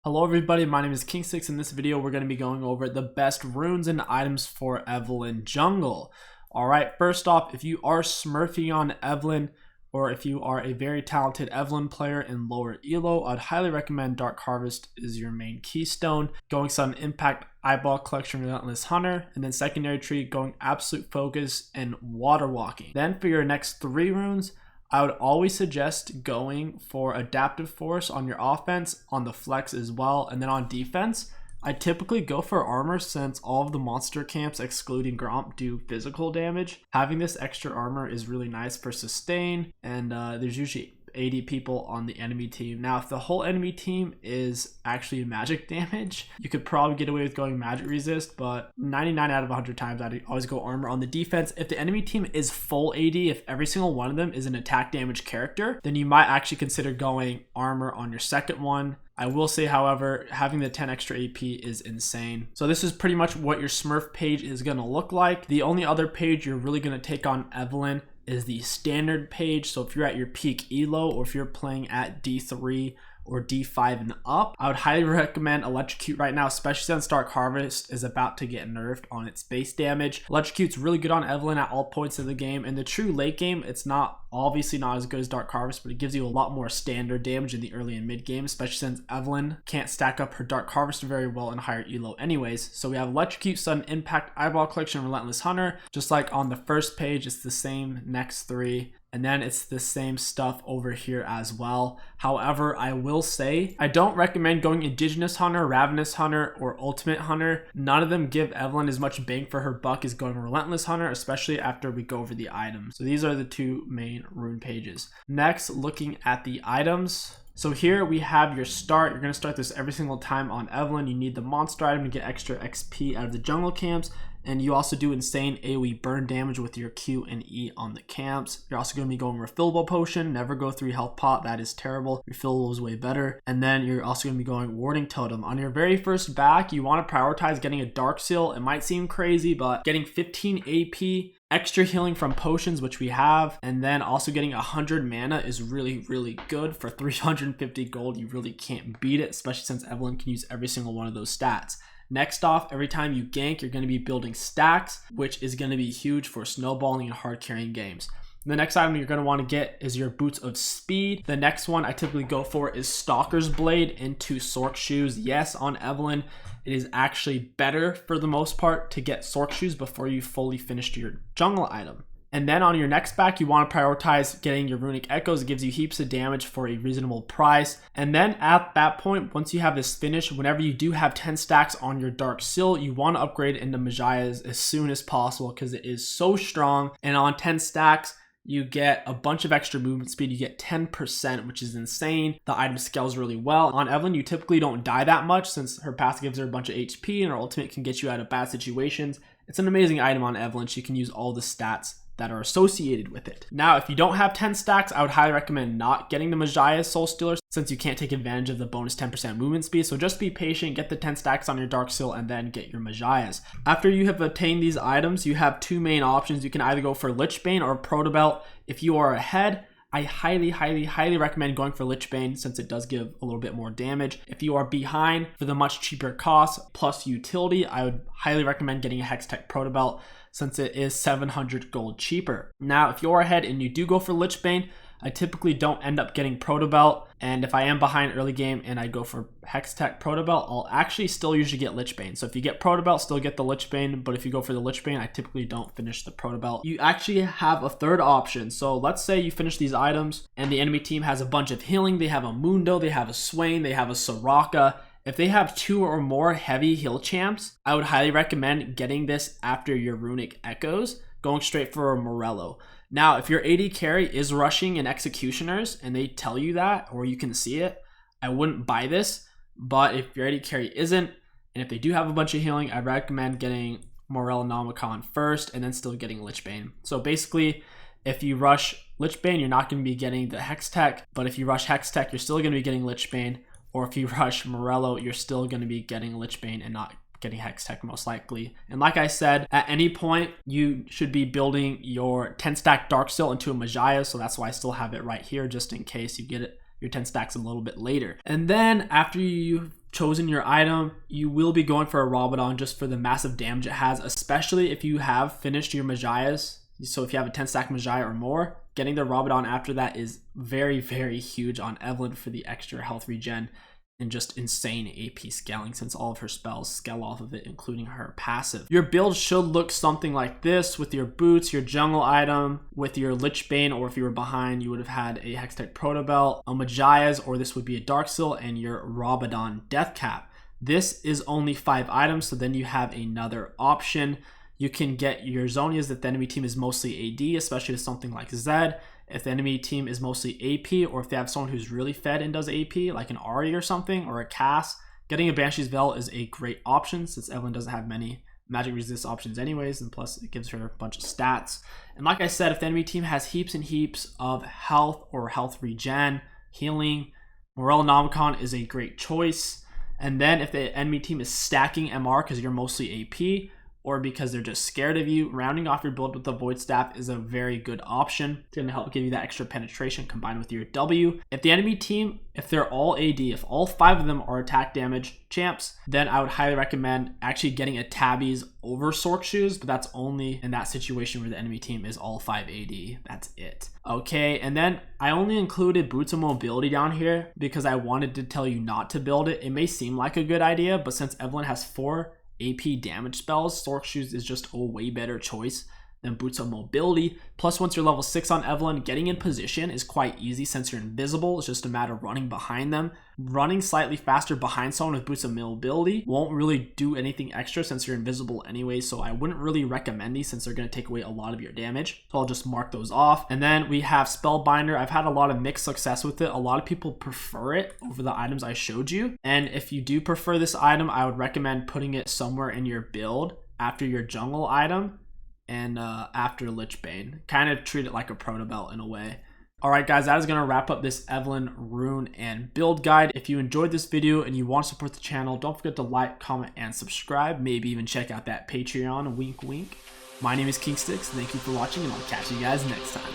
Hello everybody, my name is KingStix. In this video we're going to be going over the best runes and items for Evelynn jungle. Alright, first off, if you are smurfing on Evelynn, or if you are a very talented Evelynn player in lower elo, I'd highly recommend Dark Harvest is your main keystone. Going Sudden Impact, Eyeball Collection, Relentless Hunter, and then secondary tree going Absolute Focus and Water Walking. Then for your next 3 runes, I would always suggest going for Adaptive Force on your offense, on the flex as well, and then on defense, I typically go for armor since all of the monster camps excluding Gromp do physical damage. Having this extra armor is really nice for sustain, and there's usually 80 people on the enemy team. Now, if the whole enemy team is actually magic damage, you could probably get away with going magic resist, but 99 out of 100 times I'd always go armor on the defense. If the enemy team is full AD, if every single one of them is an attack damage character, then you might actually consider going armor on your second one. I will say, however, having the 10 extra AP is insane. So this is pretty much what your Smurf page is going to look like. The only other page you're really going to take on Evelynn is the standard page. So if you're at your peak elo, or if you're playing at D3 or D5 and up, I would highly recommend Electrocute right now, especially since Dark Harvest is about to get nerfed on its base damage. Electrocute's really good on Evelynn at all points of the game. In the true late game, it's obviously not as good as Dark Harvest, but it gives you a lot more standard damage in the early and mid game, especially since Evelynn can't stack up her Dark Harvest very well in higher elo anyways. So we have Electrocute, Sudden Impact, Eyeball Collection, Relentless Hunter. Just like on the first page, it's the same next 3. And then it's the same stuff over here as well. However, I will say, I don't recommend going Indigenous Hunter, Ravenous Hunter, or Ultimate Hunter. None of them give Evelynn as much bang for her buck as going Relentless Hunter, especially after we go over the items. So these are the 2 main rune pages. Next, looking at the items. So here we have your start. You're going to start this every single time on Evelynn. You need the monster item to get extra XP out of the jungle camps. And you also do insane AoE burn damage with your Q and E on the camps. You're also going to be going refillable potion. Never go 3 health pot. That is terrible. Refillable is way better. And then you're also going to be going warding totem. On your very first back, you want to prioritize getting a dark seal. It might seem crazy, but getting 15 AP, extra healing from potions, which we have, and then also getting 100 mana is really, really good. For 350 gold, you really can't beat it, especially since Evelynn can use every single one of those stats. Next off, every time you gank, you're going to be building stacks, which is going to be huge for snowballing and hard carrying games. The next item you're going to want to get is your Boots of Speed. The next one I typically go for is Stalker's Blade into Sorc Shoes. Yes, on Evelynn, it is actually better for the most part to get Sorc Shoes before you fully finish your jungle item. And then on your next back, you want to prioritize getting your Runic Echoes. It gives you heaps of damage for a reasonable price. And then at that point, once you have this finished, whenever you do have 10 stacks on your Dark Seal, you want to upgrade into Majias as soon as possible because it is so strong. And on 10 stacks, you get a bunch of extra movement speed. You get 10%, which is insane. The item scales really well. On Evelynn, you typically don't die that much since her passive gives her a bunch of HP and her ultimate can get you out of bad situations. It's an amazing item on Evelynn. She can use all the stats that are associated with it. Now, if you don't have 10 stacks, I would highly recommend not getting the Majia's Soul Stealer since you can't take advantage of the bonus 10% movement speed. So just be patient, get the 10 stacks on your Dark Seal, and then get your Majia's. After you have attained these items, you have 2 main options. You can either go for Lichbane or Protobelt. If you are ahead, I highly recommend going for Lichbane since it does give a little bit more damage. If you are behind, for the much cheaper cost plus utility, I would highly recommend getting a Hextech Protobelt since it is 700 gold cheaper. Now, if you're ahead and you do go for Lichbane, I typically don't end up getting Protobelt, and if I am behind early game and I go for Hextech Protobelt, I'll actually still usually get Lichbane. So if you get Protobelt, still get the Lichbane, but if you go for the Lichbane, I typically don't finish the Protobelt. You actually have a third option. So let's say you finish these items and the enemy team has a bunch of healing. They have a Mundo, they have a Swain, they have a Soraka. If they have 2 or more heavy heal champs, I would highly recommend getting this after your Runic Echoes, going straight for a Morello. Now, if your AD carry is rushing in Executioners and they tell you that, or you can see it, I wouldn't buy this. But if your AD carry isn't, and if they do have a bunch of healing, I recommend getting Morello Nomicon first and then still getting Lichbane. So basically, if you rush Lichbane, you're not going to be getting the Hextech, but if you rush Hextech, you're still going to be getting Lichbane. Or if you rush Morello, you're still going to be getting Lichbane and not getting Hextech most likely. And like I said, at any point, you should be building your 10 stack Dark Seal into a Majias. So that's why I still have it right here, just in case you get it your 10 stacks a little bit later. And then after you chosen your item, you will be going for a Rabadon just for the massive damage it has, especially if you have finished your Majayas. So if you have a 10 stack Majaya or more, getting the Rabadon after that is very, very huge on Evelynn for the extra health regen and just insane AP scaling, since all of her spells scale off of it, including her passive. Your build should look something like this with your boots, your jungle item, with your Lichbane, or if you were behind, you would have had a Hextech Protobelt, a Majayas, or this would be a Darksteel, and your Rabadon Deathcap. This is only 5 items, so then you have another option. You can get your Zonias if the enemy team is mostly AD, especially with something like Zed. If the enemy team is mostly AP, or if they have someone who's really fed and does AP, like an Ahri or something, or a Cass, getting a Banshee's Veil is a great option, since Evelynn doesn't have many magic resist options anyways, and plus it gives her a bunch of stats. And like I said, if the enemy team has heaps and heaps of health or health regen, healing, Morellonomicon is a great choice. And then if the enemy team is stacking MR because you're mostly AP, or because they're just scared of you, rounding off your build with the Void Staff is a very good option. It's going to help give you that extra penetration combined with your W. If the enemy team, if they're all AD, if all 5 of them are attack damage champs, then I would highly recommend actually getting a Tabbies over Sork Shoes, but that's only in that situation where the enemy team is all 5 AD. That's it. Okay, and then I only included Boots of Mobility down here because I wanted to tell you not to build it. It may seem like a good idea, but since Evelynn has 4 AP damage spells, Sork Shoes is just a way better choice than Boots of Mobility. Plus, once you're level 6 on Evelynn, getting in position is quite easy since you're invisible. It's just a matter of running behind them. Running slightly faster behind someone with Boots of Mobility won't really do anything extra since you're invisible anyway, so I wouldn't really recommend these since they're going to take away a lot of your damage. So I'll just mark those off. And then we have Spellbinder. I've had a lot of mixed success with it. A lot of people prefer it over the items I showed you. And if you do prefer this item, I would recommend putting it somewhere in your build after your jungle item and after Lichbane. Kind of treat it like a Protobelt in a way. Alright guys, that is going to wrap up this Evelynn rune and build guide. If you enjoyed this video and you want to support the channel, don't forget to like, comment, and subscribe. Maybe even check out that Patreon, wink wink. My name is KingStix, thank you for watching, and I'll catch you guys next time.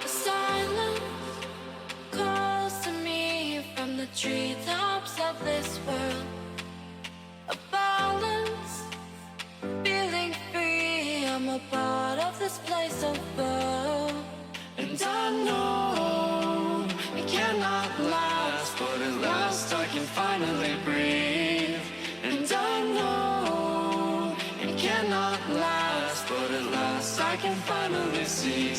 Silence calls to me from the treetops of this world. A balance, feeling free, I'm a part of this place above. And I know it cannot last, but at last I can finally breathe. And I know it cannot last, but at last I can finally see.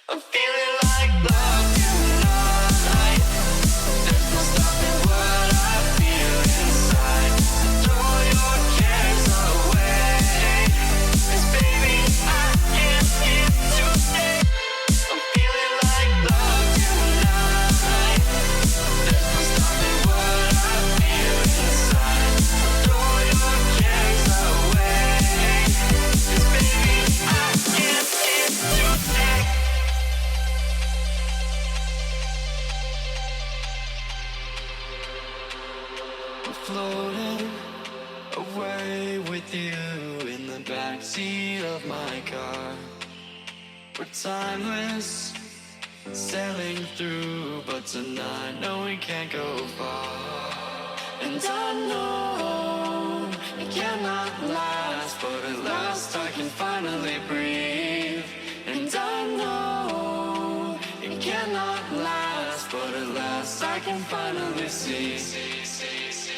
I'm feeling like love tonight. There's no stopping what I feel inside. So throw your cares away, 'cause baby I am here to stay. I'm feeling like love tonight. There's no stopping what I feel inside. So throw your cares away, 'cause baby I am here to stay. I'm floating away with you in the backseat of my car. We're timeless, sailing through, but tonight, no, we can't go far. And I know it cannot last, but at last I can finally breathe. And I know it cannot last, but at last I can finally see.